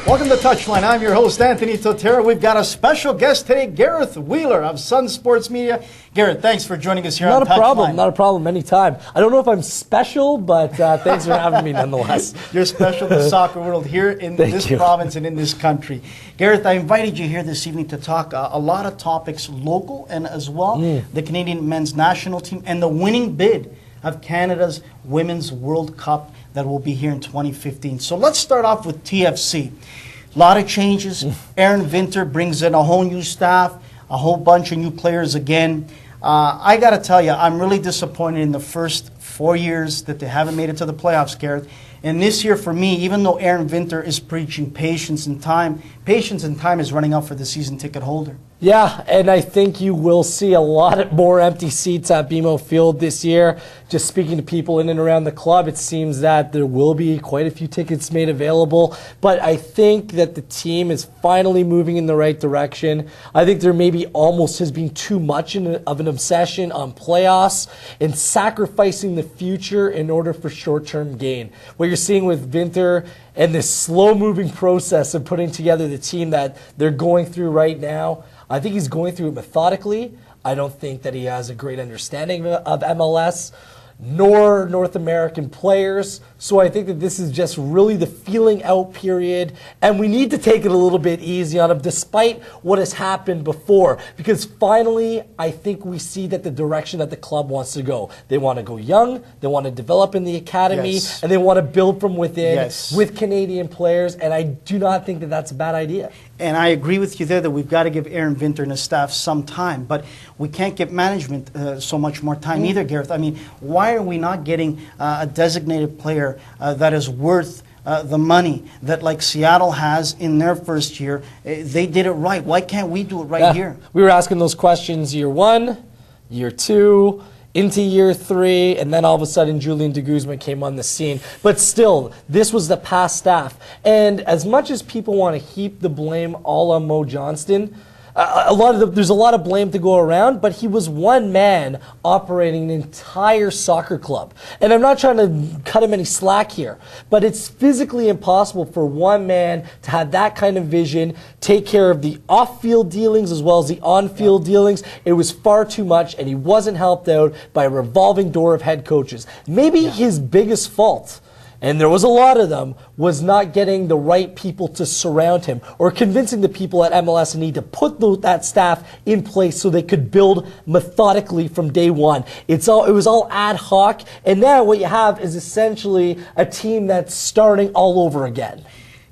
Welcome to TouchLine. I'm your host, Anthony Totera. We've got a special guest today, Gareth Wheeler of Sun Sports Media. Gareth, thanks for joining us here on TouchLine. Not a problem, anytime. I don't know if I'm special, but thanks for having me nonetheless. You're special to the soccer world here in this province and in this country. Gareth, I invited you here this evening to talk a lot of topics local and as well the Canadian men's national team and the winning bid of Canada's Women's World Cup that will be here in 2015. So let's start off with TFC. A lot of changes. Aaron Vinter brings in a whole new staff, a whole bunch of new players again. I got to tell you, I'm really disappointed in the first 4 years that they haven't made it to the playoffs, Gareth. And this year for me, even though Aaron Vinter is preaching patience and time is running out for the season ticket holder. Yeah, and I think you will see a lot more empty seats at BMO Field this year. Just speaking to people in and around the club, it seems that there will be quite a few tickets made available. But I think that the team is finally moving in the right direction. I think there maybe almost has been too much of an obsession on playoffs and sacrificing the future in order for short-term gain. What you're seeing with Vinter and this slow-moving process of putting together the team that they're going through right now, I think he's going through it methodically. I don't think that he has a great understanding of MLS, nor North American players. So I think that this is just really the feeling out period, and we need to take it a little bit easy on him despite what has happened before, because finally I think we see that the direction that the club wants to go. They want to go young, they want to develop in the academy, and they want to build from within with Canadian players, and I do not think that that's a bad idea. And I agree with you there that we've got to give Aaron Vinter and his staff some time, but we can't give management so much more time either, Gareth. I mean, why are we not getting a designated player that is worth the money that like Seattle has in their first year? They did it right. Why can't we do it right here? We were asking those questions year 1, year 2, into year 3, and then all of a sudden Julian de Guzman came on the scene. But still, this was the past staff. And as much as people want to heap the blame all on Mo Johnston, there's a lot of blame to go around, but he was one man operating an entire soccer club. And I'm not trying to cut him any slack here, but it's physically impossible for one man to have that kind of vision, take care of the off-field dealings as well as the on-field dealings. It was far too much, and he wasn't helped out by a revolving door of head coaches. Maybe his biggest fault, and there was a lot of them, was not getting the right people to surround him or convincing the people at MLS need to put that staff in place so they could build methodically from day one. It was all ad hoc, and now what you have is essentially a team that's starting all over again.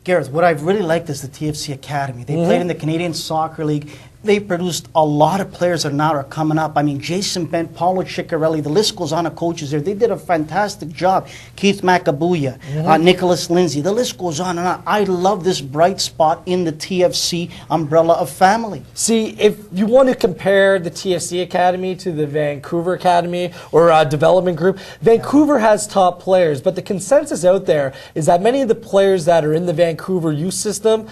Gareth, what I've really liked is the TFC Academy. They played in the Canadian Soccer League. They produced a lot of players that now are coming up. I mean, Jason Bent, Paulo Ciccarelli, the list goes on of coaches there. They did a fantastic job. Keith Macabuya, Nicholas Lindsay, the list goes on and on. I love this bright spot in the TFC umbrella of family. See, if you want to compare the TFC Academy to the Vancouver Academy or development group, Vancouver has top players, but the consensus out there is that many of the players that are in the Vancouver youth system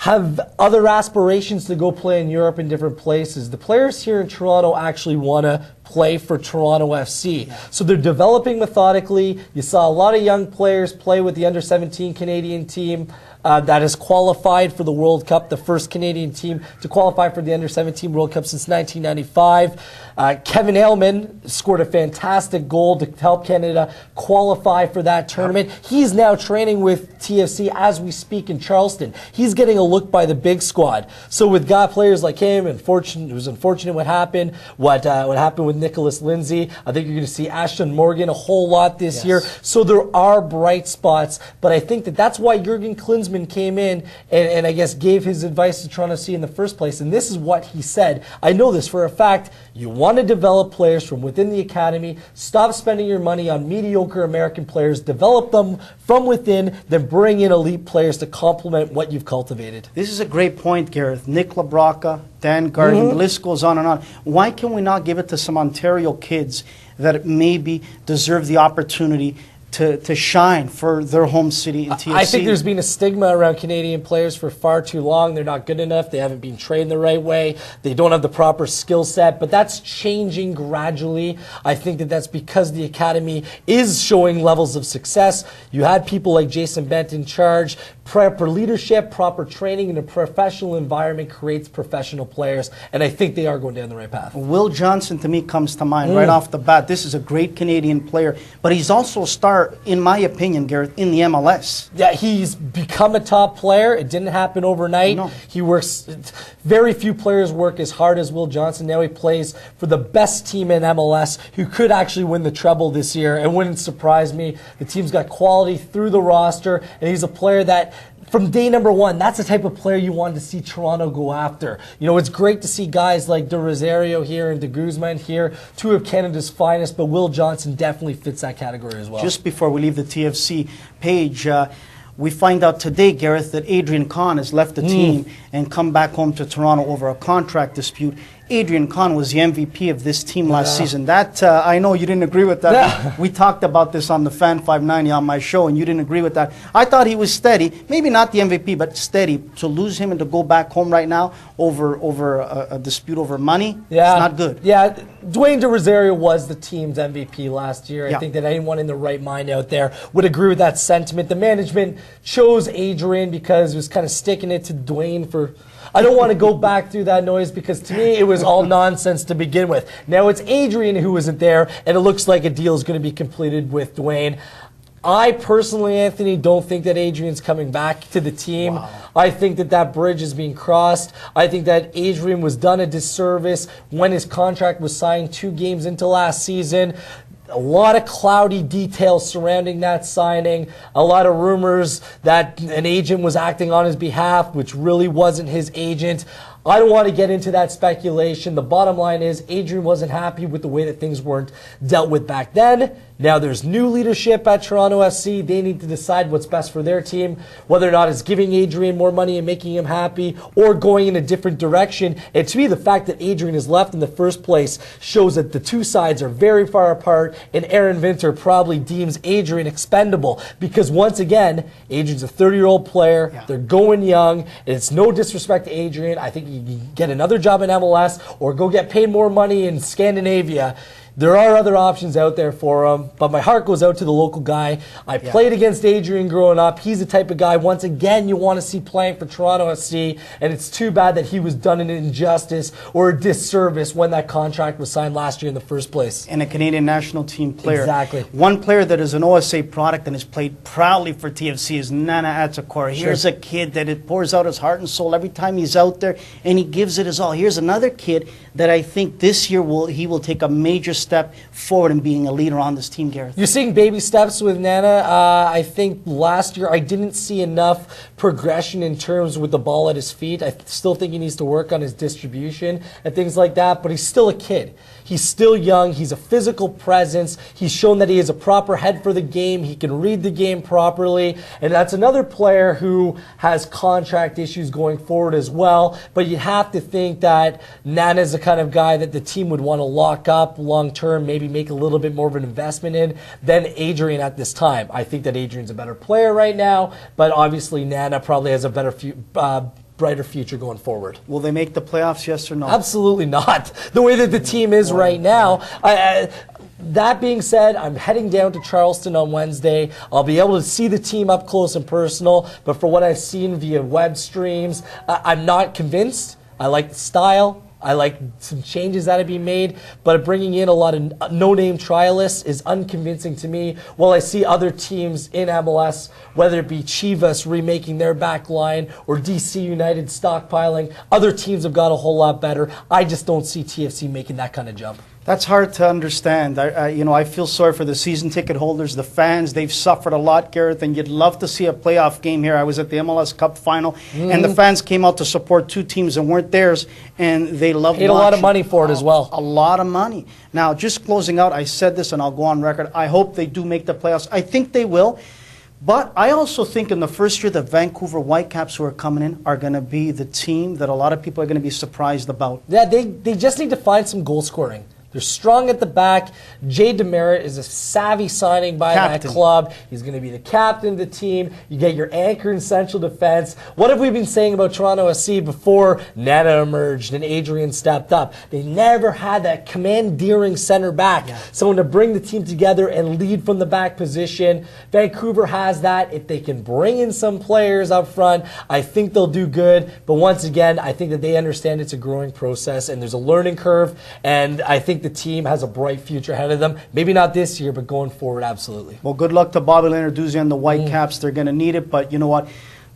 have other aspirations to go play in Europe in different places. The players here in Toronto actually want to play for Toronto FC. So they're developing methodically. You saw a lot of young players play with the under-17 Canadian team that has qualified for the World Cup, the first Canadian team to qualify for the under-17 World Cup since 1995. Kevin Ailman scored a fantastic goal to help Canada qualify for that tournament. He's now training with TFC as we speak in Charleston. He's getting a look by the big squad. So with players like him, it was unfortunate what happened with Nicholas Lindsay. I think you're going to see Ashton Morgan a whole lot this year. So there are bright spots, but I think that's why Jurgen Klinsmann came in and I guess gave his advice to Toronto FC in the first place. And this is what he said. I know this for a fact. You want to develop players from within the academy. Stop spending your money on mediocre American players. Develop them from within, then bring in elite players to complement what you've cultivated. This is a great point, Gareth. Nick LaBrocca, Dan Gargan, the list goes on and on. Why can we not give it to some Ontario kids that maybe deserve the opportunity to shine for their home city in TFC? I think there's been a stigma around Canadian players for far too long. They're not good enough. They haven't been trained the right way. They don't have the proper skill set, but that's changing gradually. I think that's because the academy is showing levels of success. You had people like Jason Bent in charge, Proper leadership, proper training, and a professional environment creates professional players, and I think they are going down the right path. Will Johnson, to me, comes to mind right off the bat. This is a great Canadian player, but he's also a star, in my opinion, Gareth, in the MLS. Yeah, he's become a top player. It didn't happen overnight. No. He works, very few players work as hard as Will Johnson. Now he plays for the best team in MLS, who could actually win the treble this year. It wouldn't surprise me. The team's got quality through the roster, and he's a player that, from day number one, that's the type of player you wanted to see Toronto go after. You know, it's great to see guys like De Rosario here and De Guzman here, two of Canada's finest, but Will Johnson definitely fits that category as well. Just before we leave the TFC page, we find out today, Gareth, that Adrian Kahn has left the team and come back home to Toronto over a contract dispute. Adrian Kahn was the MVP of this team last season. That, I know you didn't agree with that. Yeah. We talked about this on the Fan 590 on my show, and you didn't agree with that. I thought he was steady. Maybe not the MVP, but steady. To lose him and to go back home right now over a dispute over money, it's not good. Yeah, Dwayne De Rosario was the team's MVP last year. Yeah. I think that anyone in the right mind out there would agree with that sentiment. The management chose Adrian because it was kind of sticking it to Dwayne for... I don't want to go back through that noise because to me it was all nonsense to begin with. Now it's Adrian who isn't there, and it looks like a deal is going to be completed with Dwayne. I personally, Anthony, don't think that Adrian's coming back to the team. Wow. I think that that bridge is being crossed. I think that Adrian was done a disservice when his contract was signed 2 games into last season. A lot of cloudy details surrounding that signing, a lot of rumors that an agent was acting on his behalf, which really wasn't his agent. I don't want to get into that speculation. The bottom line is Adrian wasn't happy with the way that things weren't dealt with back then. Now there's new leadership at Toronto FC. They need to decide what's best for their team, whether or not it's giving Adrian more money and making him happy or going in a different direction. And to me, the fact that Adrian is left in the first place shows that the two sides are very far apart, and Aaron Vinter probably deems Adrian expendable because, once again, Adrian's a 30-year-old player. Yeah. They're going young, and it's no disrespect to Adrian. I think you can get another job in MLS or go get paid more money in Scandinavia. There are other options out there for him, but my heart goes out to the local guy. I played against Adrian growing up. He's the type of guy, once again, you want to see playing for Toronto FC, and it's too bad that he was done an injustice or a disservice when that contract was signed last year in the first place. And a Canadian national team player. Exactly. One player that is an OSA product and has played proudly for TFC is Nana Atakor. Here's a kid that it pours out his heart and soul every time he's out there, and he gives it his all. Here's another kid that I think this year he will take a major step forward in being a leader on this team, Gareth. You're seeing baby steps with Nana. I think last year I didn't see enough progression in terms with the ball at his feet. I still think he needs to work on his distribution and things like that, but he's still a kid. He's still young. He's a physical presence. He's shown that he has a proper head for the game. He can read the game properly. And that's another player who has contract issues going forward as well. But you have to think that Nana's the kind of guy that the team would want to lock up long term, maybe make a little bit more of an investment in than Adrian at this time. I think that Adrian's a better player right now, but obviously Nana probably has a better brighter future going forward. Will they make the playoffs, yes or no? Absolutely not. The way that the team is right now. That being said, I'm heading down to Charleston on Wednesday. I'll be able to see the team up close and personal, but for what I've seen via web streams, I'm not convinced. I like the style. I like some changes that have been made, but bringing in a lot of no-name trialists is unconvincing to me. While I see other teams in MLS, whether it be Chivas remaking their back line or DC United stockpiling, other teams have got a whole lot better. I just don't see TFC making that kind of jump. That's hard to understand. I feel sorry for the season ticket holders, the fans. They've suffered a lot, Gareth, and you'd love to see a playoff game here. I was at the MLS Cup final, and the fans came out to support two teams that weren't theirs, and they loved Paid a lot of money for it as well. A lot of money. Now, just closing out, I said this, and I'll go on record. I hope they do make the playoffs. I think they will. But I also think in the first year, the Vancouver Whitecaps who are coming in are going to be the team that a lot of people are going to be surprised about. Yeah, they just need to find some goal scoring. They're strong at the back. Jay Demerit is a savvy signing by that club. He's going to be the captain of the team. You get your anchor in central defense. What have we been saying about Toronto SC before Nana emerged and Adrian stepped up? They never had that commandeering center back, someone to bring the team together and lead from the back position. Vancouver has that. If they can bring in some players up front, I think they'll do good. But once again, I think that they understand it's a growing process and there's a learning curve, and I think the team has a bright future ahead of them. Maybe not this year, but going forward, absolutely. Well, good luck to Bobby Lenarduzzi and the Whitecaps. They're going to need it, but you know what?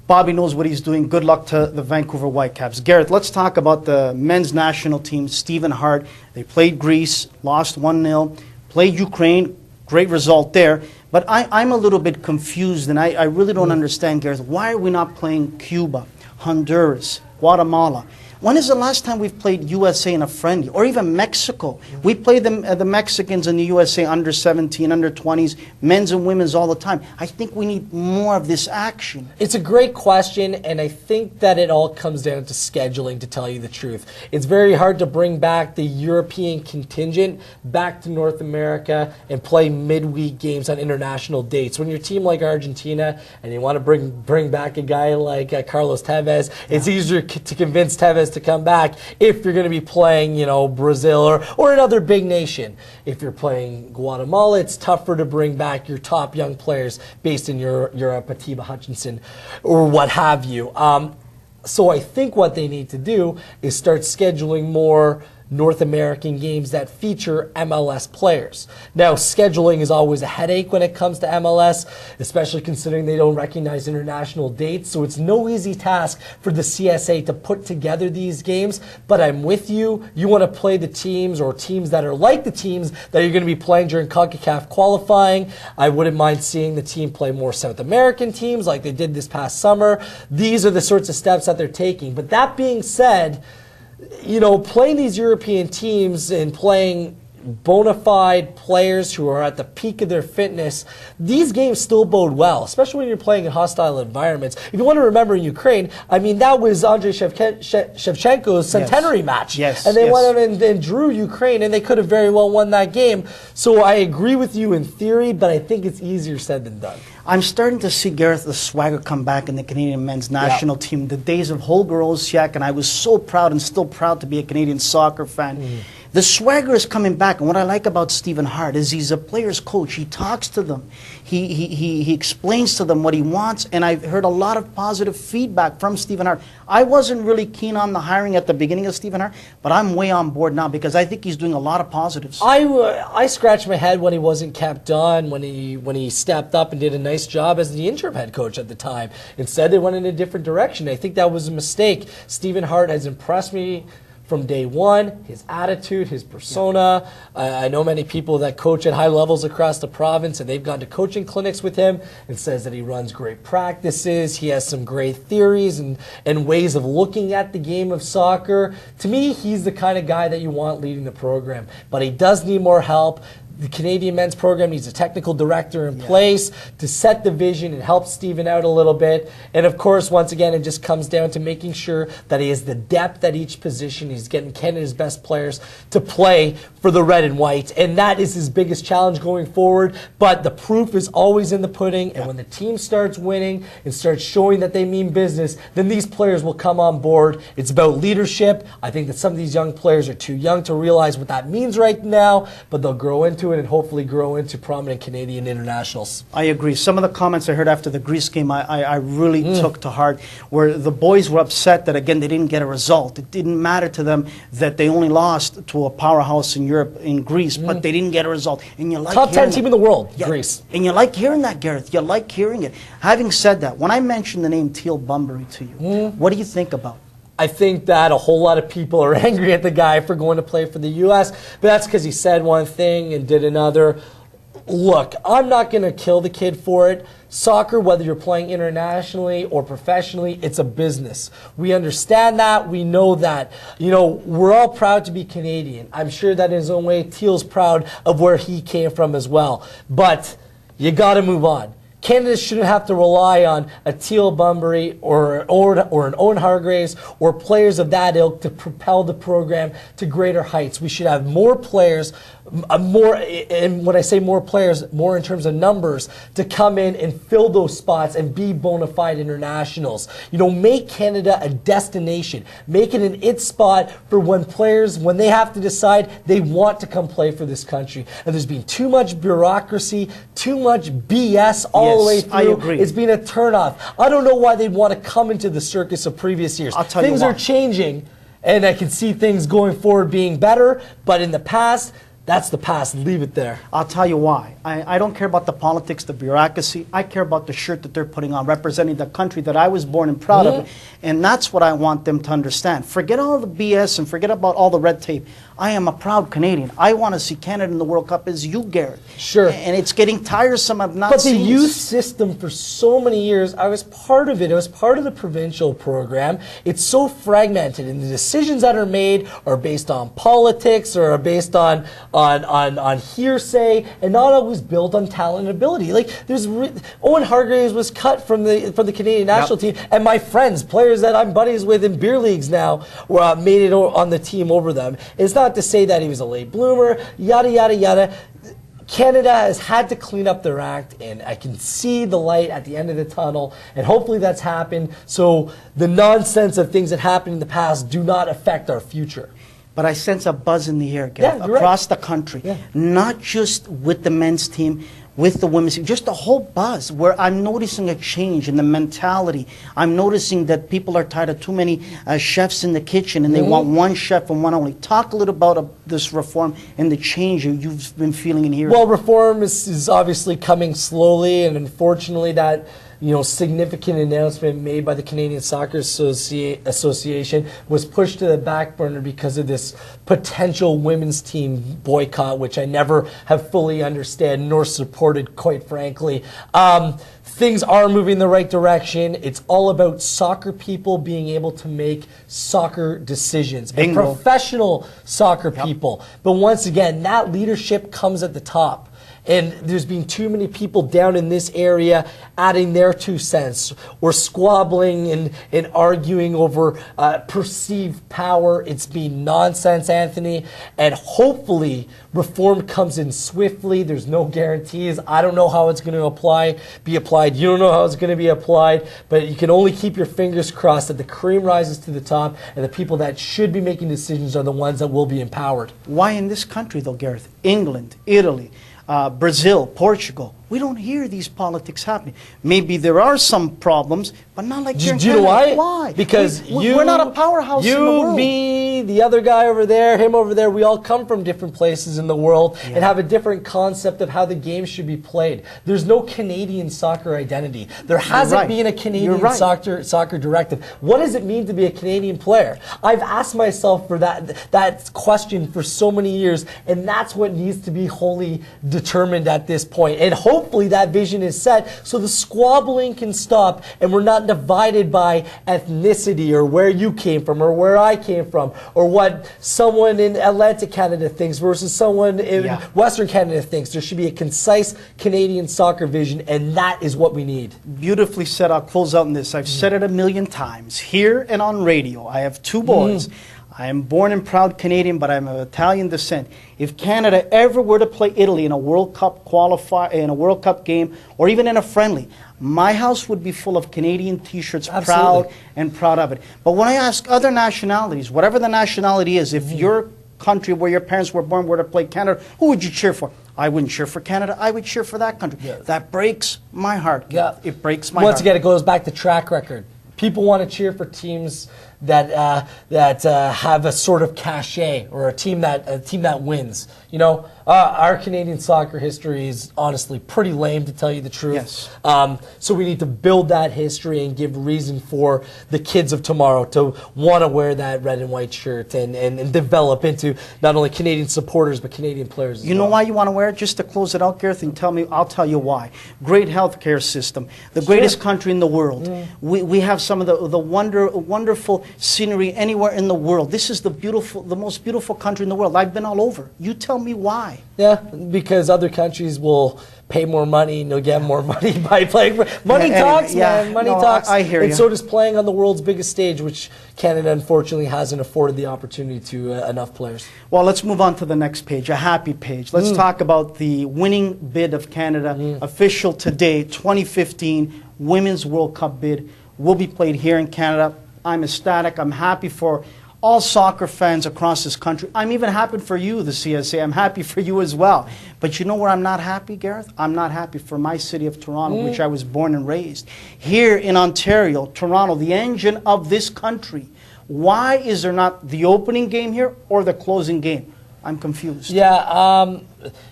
Bobby knows what he's doing. Good luck to the Vancouver Whitecaps. Gareth, let's talk about the men's national team. Stephen Hart, they played Greece, lost 1-0, played Ukraine, great result there. But I'm a little bit confused, and I really don't understand, Gareth. Why are we not playing Cuba, Honduras, Guatemala? When is the last time we've played USA in a friendly? Or even Mexico? We play the Mexicans and the USA under 17, under 20s, men's and women's all the time. I think we need more of this action. It's a great question, and I think that it all comes down to scheduling, to tell you the truth. It's very hard to bring back the European contingent back to North America and play midweek games on international dates. When you're a team like Argentina and you want to bring back a guy like Carlos Tevez, it's easier to convince Tevez to come back if you're going to be playing, Brazil or another big nation. If you're playing Guatemala, it's tougher to bring back your top young players based in Europe, Atiba Hutchinson, or what have you. So I think what they need to do is start scheduling more North American games that feature MLS players. Now, scheduling is always a headache when it comes to MLS, especially considering they don't recognize international dates. So it's no easy task for the CSA to put together these games. But I'm with you. You want to play the teams or teams that are like the teams that you're going to be playing during CONCACAF qualifying. I wouldn't mind seeing the team play more South American teams like they did this past summer. These are the sorts of steps that they're taking. But that being said, playing these European teams and playing bona fide players who are at the peak of their fitness, these games still bode well, especially when you're playing in hostile environments. If you want to remember in Ukraine, that was Andrei Shevchenko's centenary match. Yes, and they went out and drew Ukraine, and they could have very well won that game. So I agree with you in theory, but I think it's easier said than done. I'm starting to see, Gareth, the swagger come back in the Canadian men's national team. The days of Holger Osiak, and I was so proud and still proud to be a Canadian soccer fan. The swagger is coming back, and what I like about Stephen Hart is he's a player's coach. He talks to them. He explains to them what he wants, and I've heard a lot of positive feedback from Stephen Hart. I wasn't really keen on the hiring at the beginning of Stephen Hart, but I'm way on board now because I think he's doing a lot of positives. I scratched my head when he wasn't kept on, when he stepped up and did a nice job as the interim head coach at the time. Instead, they went in a different direction. I think that was a mistake. Stephen Hart has impressed me from day one, his attitude, his persona. I know many people that coach at high levels across the province, and they've gone to coaching clinics with him and says that he runs great practices. He has some great theories and ways of looking at the game of soccer. To me, he's the kind of guy that you want leading the program, but he does need more help. The Canadian men's program needs a technical director in place to set the vision and help Stephen out a little bit. And of course, once again, it just comes down to making sure that he has the depth at each position. He's getting Canada's best players to play for the red and white. And that is his biggest challenge going forward. But the proof is always in the pudding. And when the team starts winning and starts showing that they mean business, then these players will come on board. It's about leadership. I think that some of these young players are too young to realize what that means right now, but they'll grow into it and hopefully grow into prominent Canadian internationals. I agree. Some of the comments I heard after the Greece game I really took to heart, where the boys were upset that, again, they didn't get a result. It didn't matter to them that they only lost to a powerhouse in Europe, in Greece, but they didn't get a result. And you like top 10 team in the world, Greece. And you like hearing that, Gareth. You like hearing it. Having said that, when I mentioned the name Teal Bunbury to you, what do you think about it? I think that a whole lot of people are angry at the guy for going to play for the U.S., but that's because he said one thing and did another. Look, I'm not going to kill the kid for it. Soccer, whether you're playing internationally or professionally, it's a business. We understand that. We know that. We're all proud to be Canadian. I'm sure that in his own way, Teal's proud of where he came from as well. But you got to move on. Canada shouldn't have to rely on a Teal Bunbury or an Owen Hargreaves or players of that ilk to propel the program to greater heights. We should have more players, and when I say more players, more in terms of numbers, to come in and fill those spots and be bona fide internationals. You know, make Canada a destination. Make it an it spot for when players, when they have to decide they want to come play for this country. And there's been too much bureaucracy, too much BS all the way through. I agree. It's been a turnoff. I don't know why they'd want to come into the circus of previous years. I'll tell you why. Things are changing, and I can see things going forward being better, but in the past, that's the past. Leave it there. I'll tell you why. I don't care about the politics, the bureaucracy. I care about the shirt that they're putting on, representing the country that I was born and proud of. And that's what I want them to understand. Forget all the BS and forget about all the red tape. I am a proud Canadian. I want to see Canada in the World Cup as you, Gareth. Sure. And it's getting tiresome of not But the seeing youth this. system for so many years, I was part of it. I was part of the provincial program. It's so fragmented, and the decisions that are made are based on politics or are based on hearsay and not always built on talent and ability. Like Owen Hargreaves was cut from the Canadian national team, and my friends, players that I'm buddies with in beer leagues now, made it on the team over them. It's not to say that he was a late bloomer, yada, yada, yada. Canada has had to clean up their act, and I can see the light at the end of the tunnel, and hopefully that's happened so the nonsense of things that happened in the past do not affect our future. But I sense a buzz in the air, Gareth, across the country, not just with the men's team, with the women's team, just a whole buzz where I'm noticing a change in the mentality. I'm noticing that people are tired of too many chefs in the kitchen and they want one chef and one only. Talk a little about this reform and the change you've been feeling in here. Well, reform is obviously coming slowly, and unfortunately that significant announcement made by the Canadian Soccer Association was pushed to the back burner because of this potential women's team boycott, which I never have fully understood nor supported, quite frankly. Things are moving in the right direction. It's all about soccer people being able to make soccer decisions. And professional soccer people. But once again, that leadership comes at the top. And there's been too many people down in this area adding their 2 cents or squabbling and arguing over perceived power. It's been nonsense, Anthony. And hopefully reform comes in swiftly. There's no guarantees. I don't know how it's going to be applied. You don't know how it's going to be applied. But you can only keep your fingers crossed that the cream rises to the top and the people that should be making decisions are the ones that will be empowered. Why in this country, though, Gareth? England, Italy, Brazil, Portugal. We don't hear these politics happening. Maybe there are some problems, but not like here in Canada. Do you know why? Why? Because we're not a powerhouse in the world. Me, the other guy over there, him over there, we all come from different places in the world and have a different concept of how the game should be played. There's no Canadian soccer identity. There hasn't been a Canadian soccer directive. What does it mean to be a Canadian player? I've asked myself for that question for so many years, and that's what needs to be wholly determined at this point. And hopefully that vision is set so the squabbling can stop and we're not divided by ethnicity or where you came from or where I came from or what someone in Atlantic Canada thinks versus someone in Western Canada thinks. There should be a concise Canadian soccer vision, and that is what we need. Beautifully said. I'll close out on this. I've said it a million times here and on radio. I have 2 boys. I am born and proud Canadian, but I'm of Italian descent. If Canada ever were to play Italy in a World Cup game, or even in a friendly, my house would be full of Canadian T-shirts, proud of it. But when I ask other nationalities, whatever the nationality is, if your country where your parents were born were to play Canada, who would you cheer for? I wouldn't cheer for Canada. I would cheer for that country. That breaks my heart. It breaks my heart. Once again, it goes back to track record. People want to cheer for teams that have a sort of cachet or a team that wins. Our Canadian soccer history is honestly pretty lame, to tell you the truth. Yes. So we need to build that history and give reason for the kids of tomorrow to want to wear that red and white shirt and develop into not only Canadian supporters but Canadian players as well. You know why you want to wear it? Just to close it out, Gareth, and I'll tell you why. Great healthcare system, the greatest country in the world. We have some of the wonderful scenery anywhere in the world. This is the most beautiful country in the world. I've been all over. You tell me why. Yeah, because other countries will pay more money and you'll get more money by playing. Money talks, man. Money talks. I hear you. And so does playing on the world's biggest stage, which Canada unfortunately hasn't afforded the opportunity to enough players. Well, let's move on to the next page, a happy page. Let's talk about the winning bid of Canada, official today, 2015 Women's World Cup bid will be played here in Canada. I'm ecstatic. I'm happy for all soccer fans across this country. I'm even happy for you, the CSA. I'm happy for you as well. But you know where I'm not happy, Gareth? I'm not happy for my city of Toronto, which I was born and raised. Here in Ontario, Toronto, the engine of this country. Why is there not the opening game here or the closing game? I'm confused. Yeah,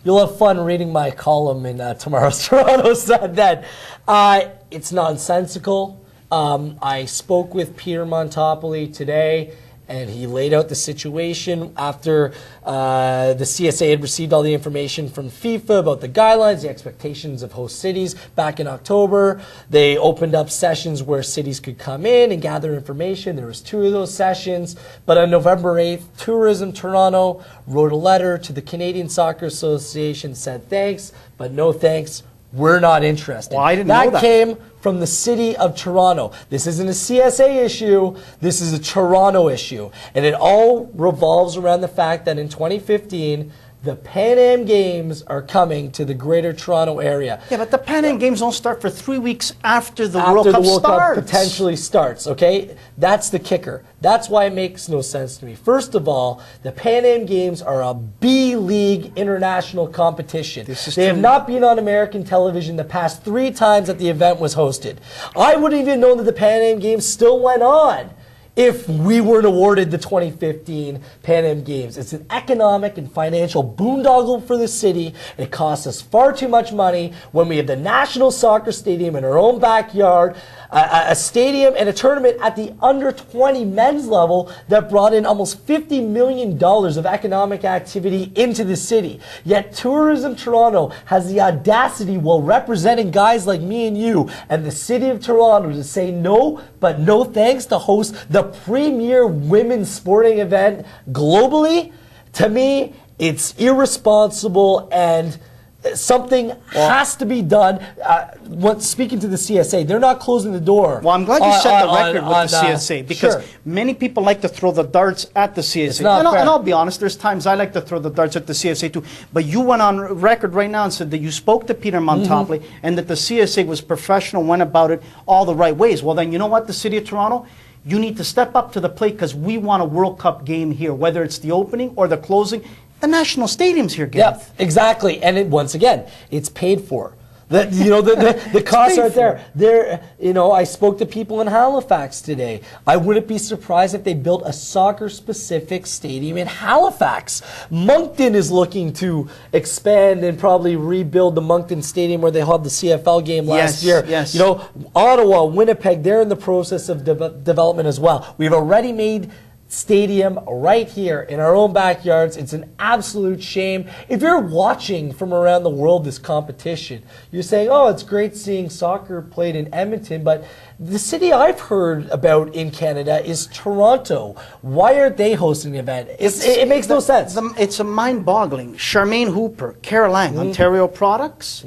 you'll have fun reading my column in tomorrow's Toronto Sun then. It's nonsensical. I spoke with Peter Montopoli today, and he laid out the situation after the CSA had received all the information from FIFA about the guidelines, the expectations of host cities back in October. They opened up sessions where cities could come in and gather information. There was 2 of those sessions. But on November 8th, Tourism Toronto wrote a letter to the Canadian Soccer Association, said thanks, but no thanks. We're not interested. Well, I didn't know that. That came from the city of Toronto. This isn't a CSA issue. This is a Toronto issue. And it all revolves around the fact that in 2015, the Pan Am Games are coming to the Greater Toronto area. Yeah, but the Pan Am Games don't start for 3 weeks after the World Cup starts. Potentially starts, okay? That's the kicker. That's why it makes no sense to me. First of all, the Pan Am Games are a B-League international competition. They have not been on American television the past 3 times that the event was hosted. I wouldn't even know that the Pan Am Games still went on if we weren't awarded the 2015 Pan Am Games. It's an economic and financial boondoggle for the city. It costs us far too much money when we have the National Soccer Stadium in our own backyard, a stadium and a tournament at the under 20 men's level that brought in almost $50 million of economic activity into the city. Yet Tourism Toronto has the audacity, while representing guys like me and you and the city of Toronto, to say no, but no thanks, to host the premier women's sporting event globally. To me, it's irresponsible, and something has to be done. Speaking to the CSA, they're not closing the door. Well, I'm glad you set the record with the CSA, because many people like to throw the darts at the CSA. And I'll be honest, there's times I like to throw the darts at the CSA too. But you went on record right now and said that you spoke to Peter Montopoli and that the CSA was professional, went about it all the right ways. Well, then you know what, the City of Toronto? You need to step up to the plate, because we want a World Cup game here, whether it's the opening or the closing. The national stadium's here, Gareth. Yeah, exactly. And once again, it's paid for. The costs aren't there. I spoke to people in Halifax today. I wouldn't be surprised if they built a soccer-specific stadium in Halifax. Moncton is looking to expand and probably rebuild the Moncton Stadium where they had the CFL game last year. Yes. Ottawa, Winnipeg, they're in the process of development as well. We've already made stadium right here in our own backyards. It's an absolute shame. If you're watching from around the world this competition, you're saying, oh, it's great seeing soccer played in Edmonton, but the city I've heard about in Canada is Toronto. Why aren't they hosting the event? It makes no sense. It's a mind-boggling. Charmaine Hooper, Carol Lang, Ontario Products,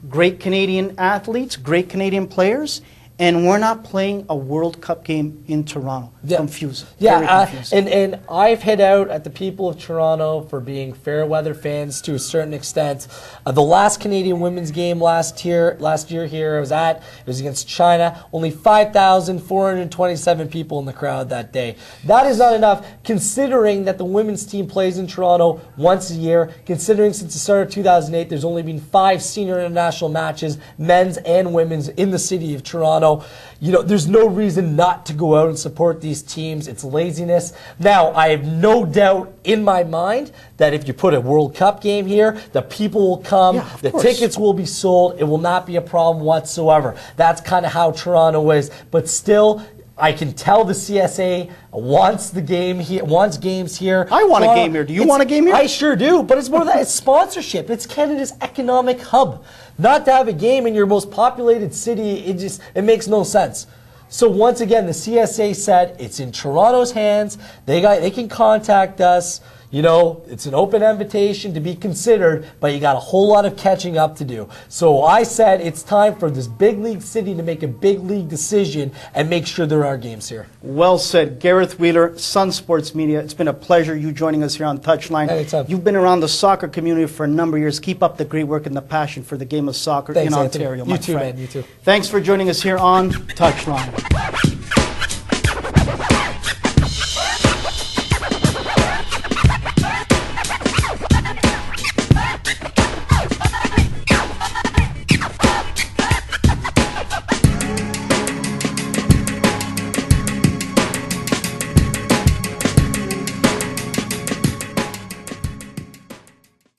great Canadian athletes, great Canadian players, and we're not playing a World Cup game in Toronto. Confusing. Very confusing. And I've hit out at the people of Toronto for being fair weather fans to a certain extent. The last Canadian women's game last year here it was against China. Only 5,427 people in the crowd that day. That is not enough, considering that the women's team plays in Toronto once a year. Considering since the start of 2008, there's only been 5 senior international matches, men's and women's, in the city of Toronto. There's no reason not to go out and support these teams. It's laziness. Now, I have no doubt in my mind that if you put a World Cup game here, the people will come, the tickets will be sold, it will not be a problem whatsoever. That's kind of how Toronto is. But still, I can tell the CSA wants the game here, wants games here. I want a game here. Do you want a game here? I sure do, but it's more than that. It's sponsorship. It's Canada's economic hub. Not to have a game in your most populated city, it makes no sense. So once again, the CSA said it's in Toronto's hands. They can contact us. you know, it's an open invitation to be considered, but you got a whole lot of catching up to do. So I said it's time for this big league city to make a big league decision and make sure there are games here. Well said. Gareth Wheeler, Sun Sports Media. It's been a pleasure you joining us here on Touchline. Anytime. You've been around the soccer community for a number of years. Keep up the great work and the passion for the game of soccer in Ontario, my You too, friend. man. You too. Thanks for joining us here on Touchline.